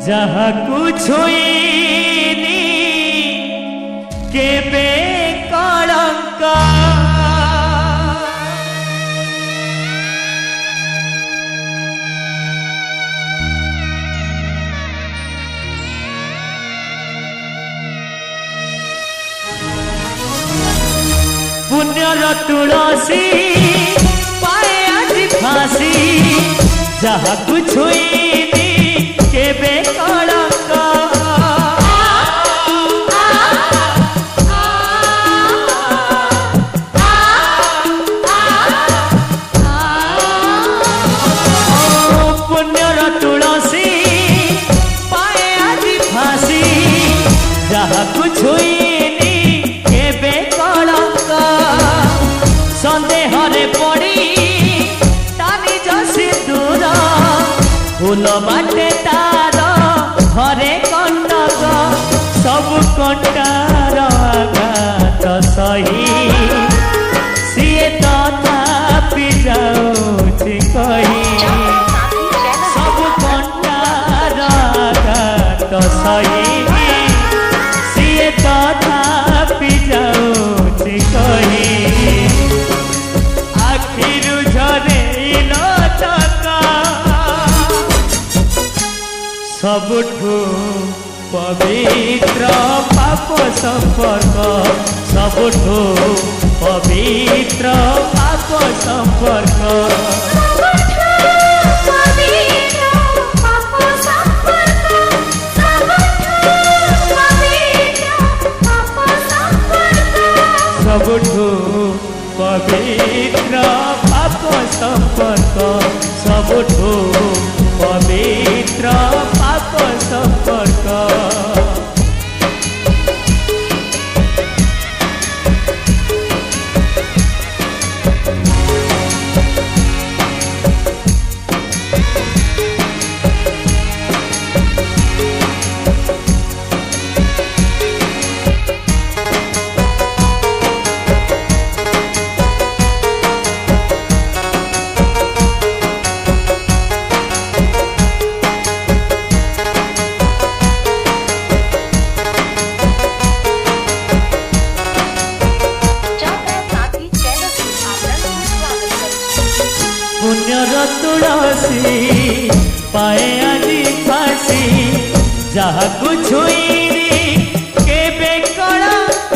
जहाँ कुछ केबे कलंक पुण्यर तुलसी पाए आज फांसी जहाँ कुछ केबे कलंक पुण्यर तुलसी पाए आज फांसी जहाँ कुछ केबे कलंक संदेहरे पड़ी तानी जसी दूर फूल बाटे तार घरे कंटक सब कंटार आघात सही सीए तथापि जाऊँछि कही सब कंटार आघात सही सीए तथापि जाऊँछि कही आखिरु झरेल तका सबुठु पवित्र पाप संपर्क सबुठु पवित्र पाप संपर्क सबुठु पवित्र पाप संपर्क सबुठु पवित्र पाप संपर्क पुण्यर तुलसी पाए आदि फांसी जहाँ कुछ केबे कलंक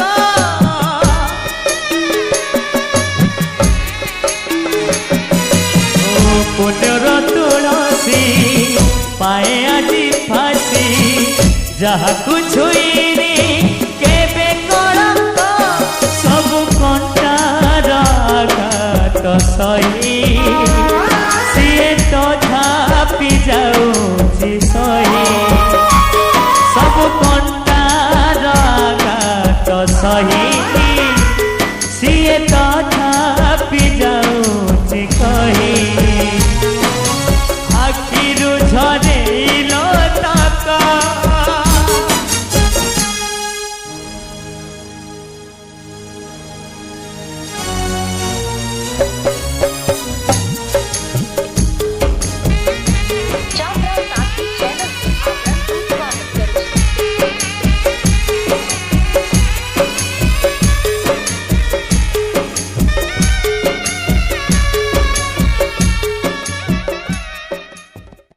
पुण्यर तुलसी पाए आदि फांसी जहाँ कुछ केबे कलंक सब कंटार आघात सही